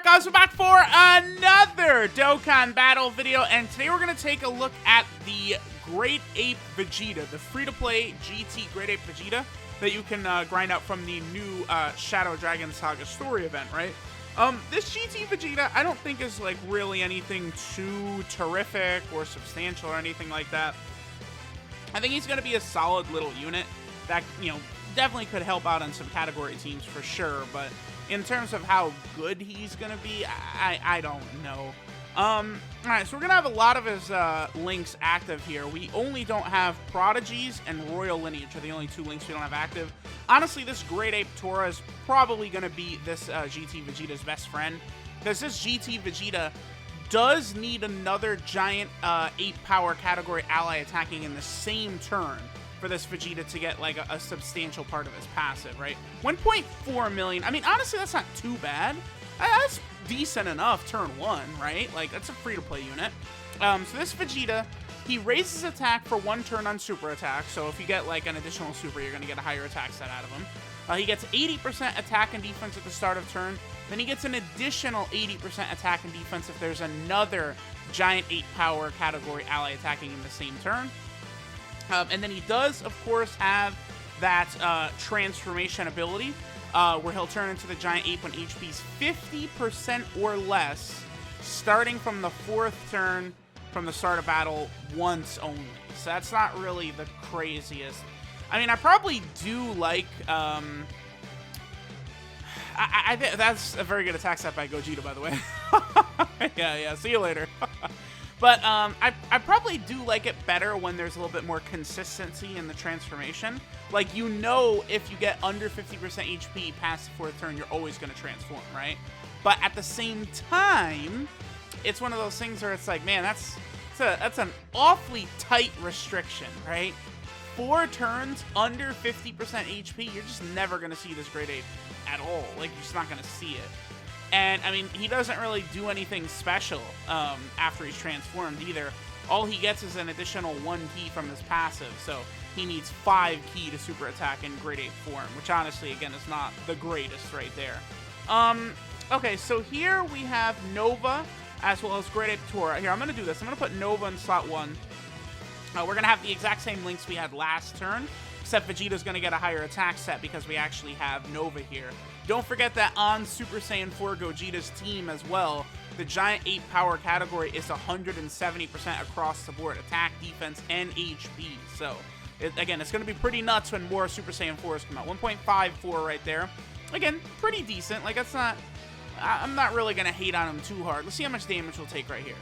Alright guys, we're back for another Dokkan battle video, and today we're going to take a look at the Great Ape Vegeta, the free-to-play GT Great Ape Vegeta that you can grind out from the new Shadow Dragon Saga story event, right? This GT Vegeta, I don't think is like really anything too terrific or substantial or anything like that. I think he's going to be a solid little unit that, you know, definitely could help out on some category teams for sure, but in terms of how good he's going to be, I don't know. Alright, so we're going to have a lot of his links active here. We only don't have Prodigies and Royal Lineage are the only two links we don't have active. Honestly, this Great Ape Tora is probably going to be this GT Vegeta's best friend, because this GT Vegeta does need another giant 8-power category ally attacking in the same turn for this Vegeta to get like a substantial part of his passive, right? 1.4 million. I mean, honestly, that's not too bad. That's decent enough turn one, right? Like, that's a free-to-play unit. So this Vegeta, he raises attack for one turn on super attack. So if you get like an additional super, you're going to get a higher attack set out of him. He gets 80% attack and defense at the start of turn. Then he gets an additional 80% attack and defense if there's another giant 8-power category ally attacking in the same turn. And then he does, of course, have that transformation ability where he'll turn into the giant ape when HP's 50% or less, starting from the 4th turn from the start of battle once only. So that's not really the craziest. I mean, I probably do like... I think that's a very good attack set by Gogeta, by the way. yeah, see you later. But I probably do like it better when there's a little bit more consistency in the transformation. Like, you know, if you get under 50% HP past the 4th turn, you're always going to transform, right? But at the same time, it's one of those things where it's like, man, that's an awfully tight restriction, right? 4 turns under 50% HP, you're just never going to see this Great Ape at all. Like, you're just not going to see it. And, I mean, he doesn't really do anything special after he's transformed either. All he gets is an additional 1 key from his passive, so he needs 5 key to super attack in Great Ape form, which honestly, again, is not the greatest right there. Okay, so here we have Nova as well as Great Ape Tora. Here, I'm going to do this. I'm going to put Nova in slot 1. We're going to have the exact same links we had last turn, except Vegeta's going to get a higher attack set because we actually have Nova here. Don't forget that on Super Saiyan 4 Gogeta's team as well, the giant 8-power category is 170% across the board. Attack, defense, and HP. So, again, it's going to be pretty nuts when more Super Saiyan 4s come out. 1.54 right there. Again, pretty decent. Like, that's not... I'm not really going to hate on him too hard. Let's see how much damage we'll take right here.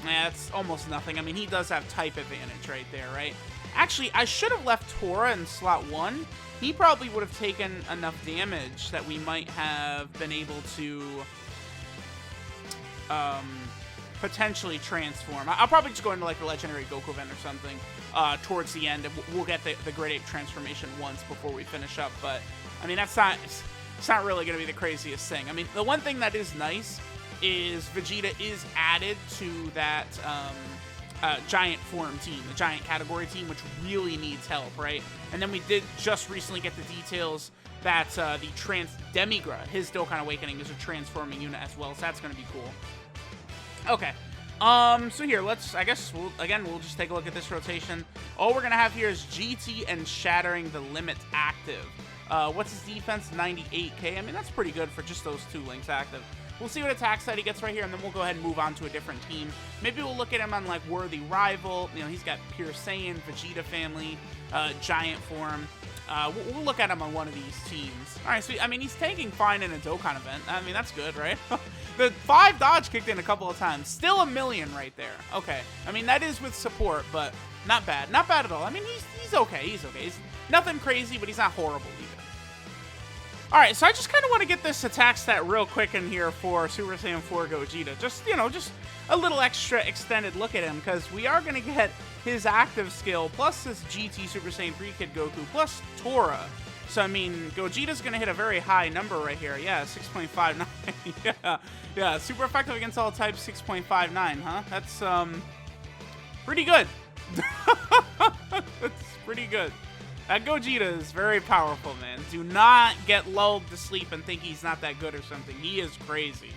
Yeah, it's almost nothing. I mean, he does have type advantage right there, right? Actually, I should have left Tora in slot 1. He probably would have taken enough damage that we might have been able to potentially transform. I'll probably just go into like a legendary Goku event or something towards the end. We'll get the Great Ape transformation once before we finish up. But, I mean, it's not really going to be the craziest thing. I mean, the one thing that is nice is Vegeta is added to that giant form team, the giant category team, which really needs help, right? And then we did just recently get the details that the Demigra, his Dokkan Awakening, is a transforming unit as well, so that's going to be cool. Okay, so here, I guess, we'll just take a look at this rotation. All we're going to have here is GT and Shattering the Limit active. What's his defense? 98k. I mean, that's pretty good for just those 2 links active. We'll see what attack side he gets right here, and then we'll go ahead and move on to a different team. Maybe we'll look at him on, like, Worthy Rival. You know, he's got Pure Saiyan, Vegeta family, Giant form. We'll look at him on one of these teams. All right, so, I mean, he's tanking fine in a Dokkan event. I mean, that's good, right? The 5 dodge kicked in a couple of times. Still 1 million right there. Okay. I mean, that is with support, but not bad. Not bad at all. I mean, he's okay. He's okay. He's nothing crazy, but he's not horrible either. Alright, so I just kind of want to get this attack stat real quick in here for Super Saiyan 4 Gogeta. Just, you know, just a little extra extended look at him, because we are going to get his active skill, plus this GT Super Saiyan 3 Kid Goku, plus Tora. So, I mean, Gogeta's going to hit a very high number right here. Yeah, 6.59. yeah, super effective against all types, 6.59, huh? That's, pretty good. That's pretty good. That Gogeta is very powerful, man. Do not get lulled to sleep and think he's not that good or something. He is crazy.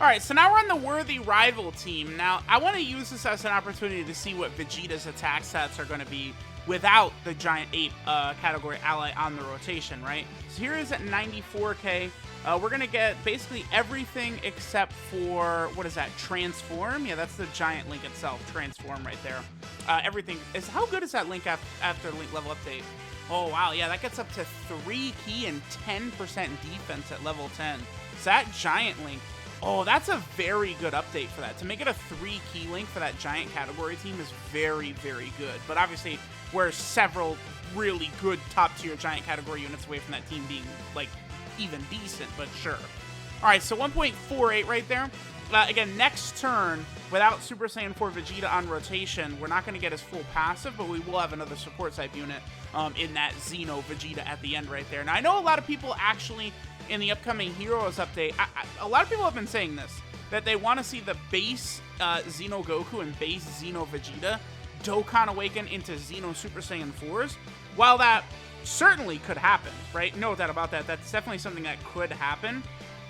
Alright, so now we're on the Worthy Rival team. Now, I want to use this as an opportunity to see what Vegeta's attack stats are going to be without the Giant Ape category ally on the rotation, right? So here is at 94k. We're going to get basically everything except for, what is that, Transform? Yeah, that's the Giant Link itself, Transform right there. Everything is, how good is that Link after Link level update? Oh, wow, yeah, that gets up to 3 key and 10% defense at level 10. So that Giant Link, oh, that's a very good update for that. To make it a 3 key link for that giant category team is very, very good. But obviously, we're several really good top-tier giant category units away from that team being, like, even decent, but sure. All right, so 1.48 right there. Again, next turn, without Super Saiyan 4 Vegeta on rotation, we're not going to get his full passive, but we will have another support type unit in that Xeno Vegeta at the end right there. Now, I know a lot of people actually, in the upcoming Heroes update, a lot of people have been saying this, that they want to see the base Xeno Goku and base Xeno Vegeta Dokkan Awaken into Xeno Super Saiyan 4s. While that certainly could happen, right? No doubt about that. That's definitely something that could happen.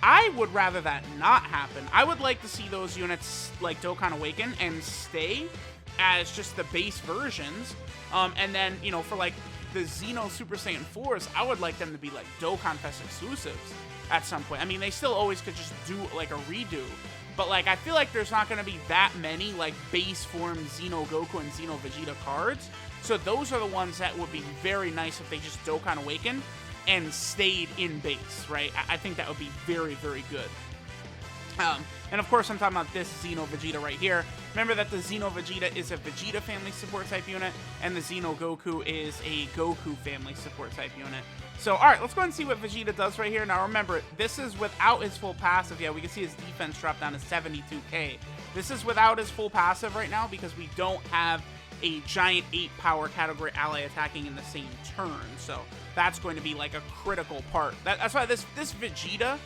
I would rather that not happen. I would like to see those units like Dokkan Awaken and stay as just the base versions. And then, you know, for like the Xeno Super Saiyan 4s, I would like them to be like Dokkan Fest exclusives at some point. I mean, they still always could just do like a redo. But like, I feel like there's not going to be that many like base form Xeno Goku and Xeno Vegeta cards. So those are the ones that would be very nice if they just Dokkan Awaken and stayed in base, right? I think that would be very, very good. And of course, I'm talking about this Xeno Vegeta right here. Remember that the Xeno Vegeta is a Vegeta family support type unit, and the Xeno Goku is a Goku family support type unit. So, alright, let's go ahead and see what Vegeta does right here. Now, remember, this is without his full passive. Yeah, we can see his defense drop down to 72k. This is without his full passive right now because we don't have a giant 8 power category ally attacking in the same turn. So, that's going to be like a critical part. That's why this Vegeta,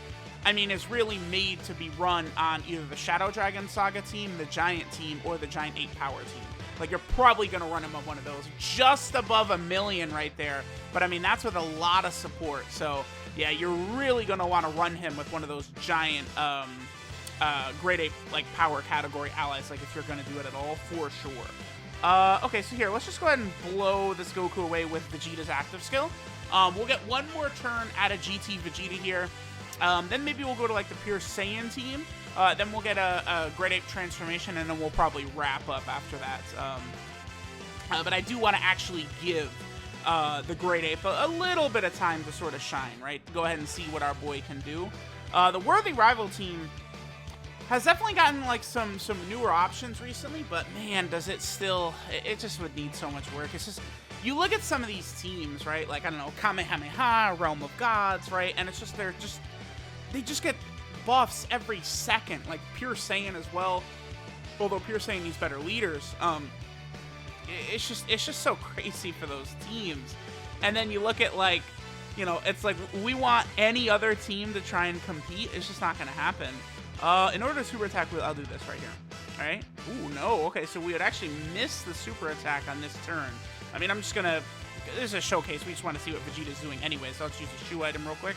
I mean, is really made to be run on either the Shadow Dragon Saga team, the Giant team, or the Giant 8 Power team. Like, you're probably going to run him on one of those. Just above 1 million right there. But, I mean, that's with a lot of support. So, yeah, you're really going to want to run him with one of those giant grade 8, like, power category allies, like, if you're going to do it at all, for sure. Okay, so here, let's just go ahead and blow this Goku away with Vegeta's active skill. We'll get one more turn at a GT Vegeta here. Then maybe we'll go to, like, the Pure Saiyan team. Then we'll get a Grade 8 transformation, and then we'll probably wrap up after that. But I do want to actually give the Grade 8 a little bit of time to sort of shine, right? Go ahead and see what our boy can do. The Worthy Rival team has definitely gotten, like, some newer options recently, but, man, does it still... It just would need so much work. It's just... You look at some of these teams, right? Like, I don't know, Kamehameha, Realm of Gods, right? And it's just... They just get buffs every second, like Pure Saiyan as well. Although Pure Saiyan needs better leaders, it's just so crazy for those teams. And then you look at, like, you know, it's like we want any other team to try and compete. It's just not going to happen. In order to super attack, I'll do this right here. All right. Ooh, no. Okay, so we would actually miss the super attack on this turn. I mean, I'm just gonna. This is a showcase. We just want to see what Vegeta's doing anyway. So let's use a shoe item real quick.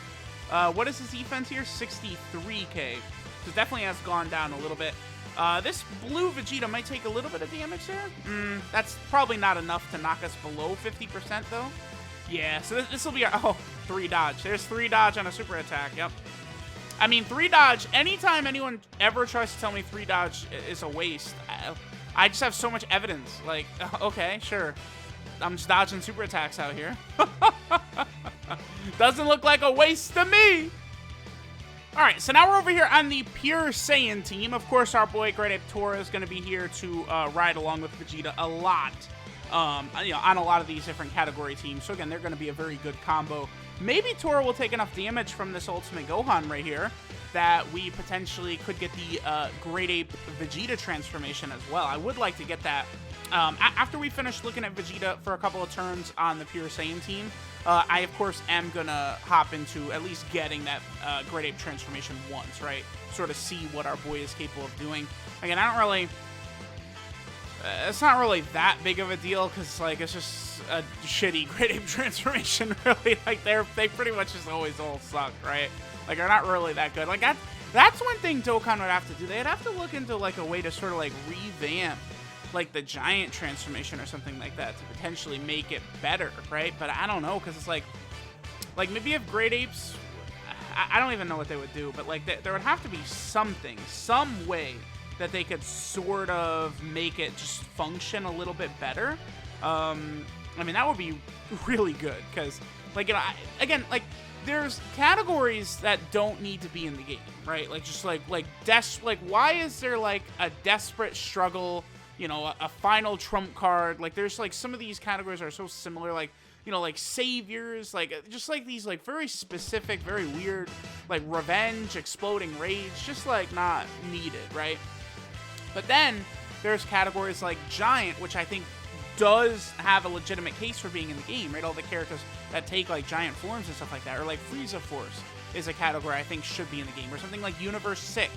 What is his defense here? 63k. So it definitely has gone down a little bit. This blue Vegeta might take a little bit of damage there. That's probably not enough to knock us below 50% though. Yeah, so this will be our... Oh, 3 dodge. There's 3 dodge on a super attack. Yep. I mean, 3 dodge, anytime anyone ever tries to tell me 3 dodge is a waste, I just have so much evidence. Like, okay, sure. I'm just dodging super attacks out here. Doesn't look like a waste to me. Alright, so now we're over here on the Pure Saiyan team. Of course, our boy Great Ape Tora is going to be here to ride along with Vegeta a lot. You know, on a lot of these different category teams. So again, they're going to be a very good combo. Maybe Tora will take enough damage from this Ultimate Gohan right here that we potentially could get the Great Ape Vegeta transformation as well. I would like to get that. After we finish looking at Vegeta for a couple of turns on the Pure Saiyan team, I, of course, am going to hop into at least getting that Great Ape transformation once, right? Sort of see what our boy is capable of doing. Again, I don't really... it's not really that big of a deal because, like, it's just a shitty Great Ape transformation, really. Like, they pretty much just always all suck, right? Like, they're not really that good. Like, that's one thing Dokkan would have to do. They'd have to look into, like, a way to sort of, like, revamp, like, the giant transformation or something like that to potentially make it better, right? But I don't know, because it's like maybe if Great Apes, I don't even know what they would do, but, like, there would have to be something, some way that they could sort of make it just function a little bit better. I mean, that would be really good, because, like, you know, again, like, there's categories that don't need to be in the game, right? Like, just, like, why is there, like, a desperate struggle, you know, a final trump card? Like, there's, like, some of these categories are so similar, like, you know, like, saviors, like, just, like, these, like, very specific, very weird, like, revenge, exploding rage, just, like, not needed, right? But then there's categories like Giant, which I think does have a legitimate case for being in the game, right? All the characters that take, like, giant forms and stuff like that, or, like, Frieza Force is a category I think should be in the game, or something like Universe 6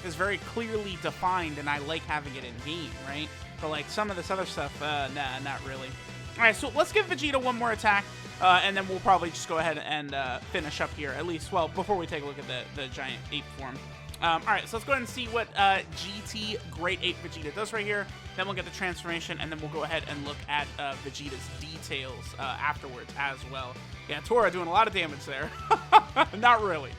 is very clearly defined, and I like having it in game, right? But, like, some of this other stuff, nah, not really. All right, so let's give Vegeta one more attack, and then we'll probably just go ahead and finish up here, at least, well, before we take a look at the giant ape form. All right, so let's go ahead and see what GT Great Ape Vegeta does right here. Then we'll get the transformation, and then we'll go ahead and look at Vegeta's details afterwards as well. Yeah, Tora doing a lot of damage there. Not really.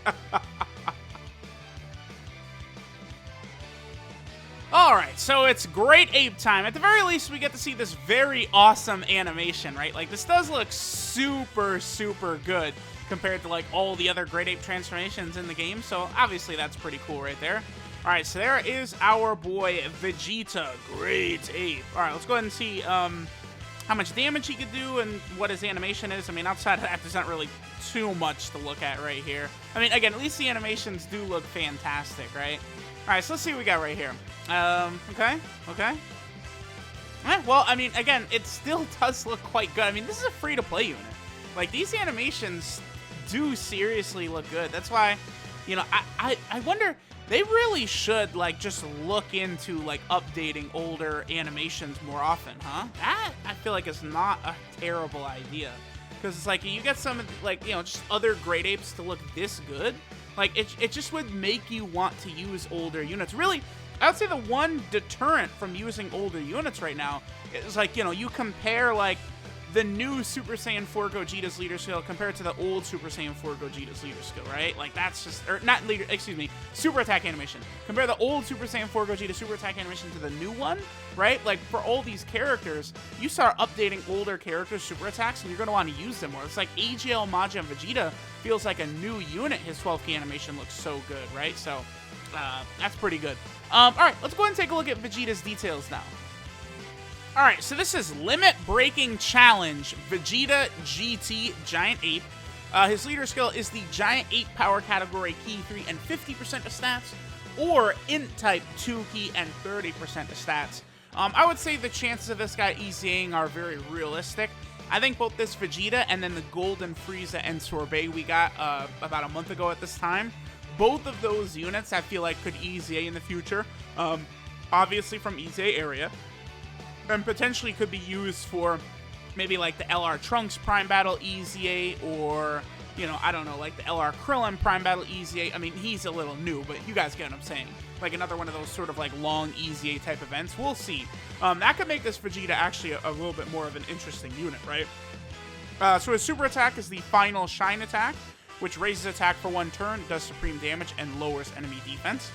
All right, so it's Great Ape time. At the very least, we get to see this very awesome animation, right? Like, this does look super, super good compared to, like, all the other Great Ape transformations in the game, so obviously that's pretty cool right there. All right, so there is our boy Vegeta, Great Ape. All right, let's go ahead and see how much damage he could do and what his animation is. I mean, outside of that, there's not really too much to look at right here. I mean, again, at least the animations do look fantastic, right? All right, so let's see what we got right here. Okay. Well, I mean, again, it still does look quite good. I mean, this is a free-to-play unit. Like, these animations do seriously look good. That's why, you know, I wonder, they really should, like, just look into, like, updating older animations more often, huh? That, I feel like, is not a terrible idea. Because it's like, you get some, like, you know, just other Great Apes to look this good. Like, it just would make you want to use older units. Really, I would say the one deterrent from using older units right now is, like, you know, you compare, like, the new Super Saiyan 4 Gogeta's leader skill compared to the old Super Saiyan 4 Gogeta's leader skill, right? Like, that's just, or not leader, excuse me, super attack animation. Compare the old Super Saiyan 4 Gogeta super attack animation to the new one, right? Like, for all these characters, you start updating older characters' super attacks, and you're going to want to use them more. It's like AGL, Majin, and Vegeta feels like a new unit. His 12K animation looks so good, right? So, that's pretty good. All right, let's go ahead and take a look at Vegeta's details now. Alright, so this is Limit Breaking Challenge, Vegeta GT Giant Ape. His leader skill is the Giant Ape Power Category Key 3 and 50% of stats, or Int Type 2 Key and 30% of stats. I would say the chances of this guy EZAing are very realistic. I think both this Vegeta and then the Golden Frieza and Sorbet we got about a month ago at this time, both of those units I feel like could EZA in the future, obviously from EZA area. And potentially could be used for maybe like the LR Trunks Prime Battle EZA, or, you know, I don't know, like the LR Krillin Prime Battle EZA. I mean, he's a little new, but you guys get what I'm saying. Like another one of those sort of like long EZA type events. We'll see. That could make this Vegeta actually a little bit more of an interesting unit, right? So his super attack is the Final Shine attack, which raises attack for 1 turn, does supreme damage, and lowers enemy defense.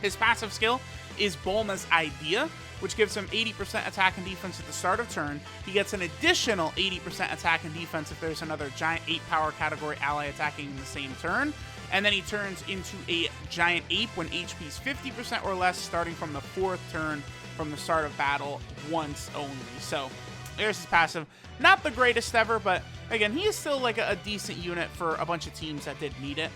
His passive skill is Bulma's Idea, which gives him 80% attack and defense at the start of turn. He gets an additional 80% attack and defense if there's another Giant Ape Power Category ally attacking in the same turn. And then he turns into a Giant Ape when HP is 50% or less, starting from the 4th turn from the start of battle once only. So there's his passive. Not the greatest ever, but again, he is still like a decent unit for a bunch of teams that did need it.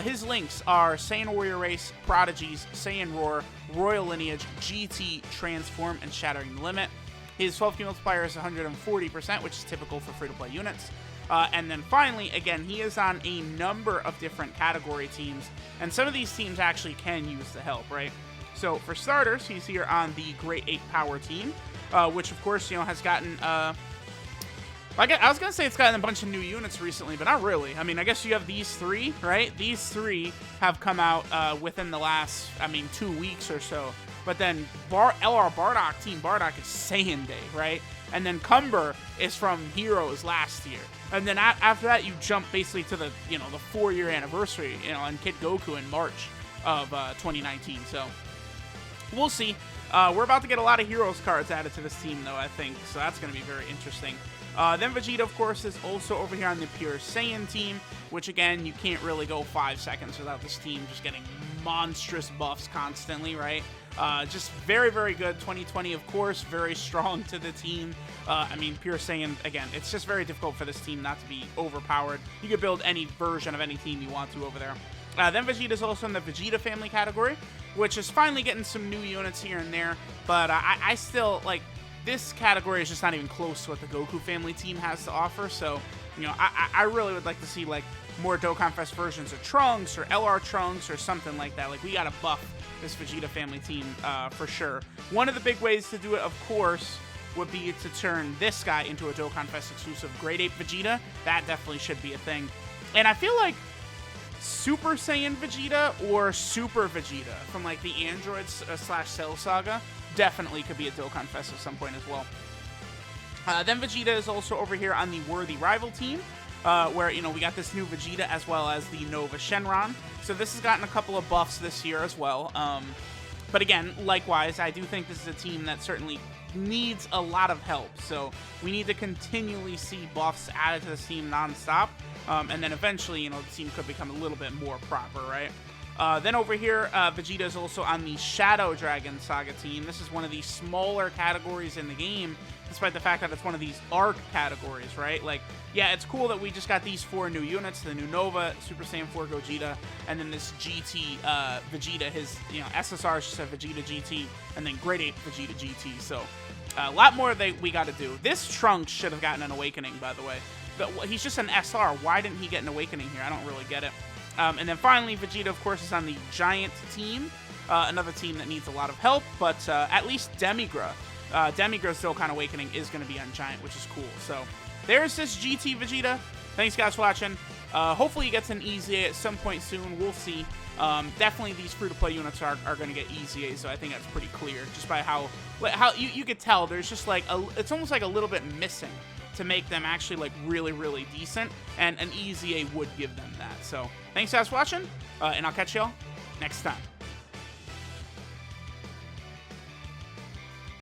His links are Saiyan Warrior Race, Prodigies, Saiyan Roar, Royal Lineage, GT, Transform, and Shattering the Limit. His 12K multiplier is 140%, which is typical for free-to-play units. And then finally, again, he is on a number of different category teams, and some of these teams actually can use the help, right? So for starters, he's here on the Great Ape Power team, which of course, you know, has gotten, I was going to say it's gotten a bunch of new units recently, but not really. I mean, I guess you have these three, right? These three have come out within the last, 2 weeks or so. But then LR Bardock, Team Bardock is Saiyan Day, right? And then Cumber is from Heroes last year. And then after that, you jump basically to the, you know, the 4-year anniversary, you know, and Kid Goku in March of 2019. So we'll see. We're about to get a lot of Heroes cards added to this team, though, I think. So that's going to be very interesting. Then Vegeta, of course, is also over here on the Pure Saiyan team, which, again, you can't really go 5 seconds without this team just getting monstrous buffs constantly, right? Just very, very good. 2020, of course, very strong to the team. Pure Saiyan, again, it's just very difficult for this team not to be overpowered. You could build any version of any team you want to over there. Then Vegeta's also in the Vegeta family category, which is finally getting some new units here and there, but I still, like, this category is just not even close to what the Goku family team has to offer, so, you know, I really would like to see, like, more Dokkan Fest versions of Trunks or LR Trunks or something like that. Like, we gotta buff this Vegeta family team for sure. One of the big ways to do it, of course, would be to turn this guy into a Dokkan Fest exclusive Great Ape Vegeta. That definitely should be a thing. And I feel like Super Saiyan Vegeta or Super Vegeta from, like, the Androids / Cell Saga definitely could be a Dokkan Fest at some point as well. Then Vegeta is also over here on the Worthy Rival team, where, you know, we got this new Vegeta as well as the Nova Shenron. So this has gotten a couple of buffs this year as well. But again, likewise, I do think this is a team that certainly needs a lot of help. So we need to continually see buffs added to this team nonstop. And then eventually, you know, the team could become a little bit more proper, right? Then over here, Vegeta is also on the Shadow Dragon Saga team. This is one of the smaller categories in the game, despite the fact that it's one of these ARC categories, right? Like, yeah, it's cool that we just got these 4 new units, the new Nova, Super Saiyan 4 Gogeta, and then this GT Vegeta, his, you know, SSR is just a Vegeta GT, and then Great Ape Vegeta GT, so a lot more that we got to do. This Trunks should have gotten an Awakening, by the way. But he's just an SR. Why didn't he get an Awakening here? I don't really get it. And then finally, Vegeta, of course, is on the Giant team, another team that needs a lot of help, but at least Demigra. Demigra's Dokkan Awakening is going to be on Giant, which is cool. So there's this GT Vegeta. Thanks, guys, for watching. Hopefully he gets an EZA at some point soon. We'll see. Definitely these free-to-play units are going to get EZA, so I think that's pretty clear, just by how you could tell there's just like, it's almost like a little bit missing to make them actually, like, really, really decent, and an EZA would give them that. So thanks, guys, for watching, and I'll catch y'all next time.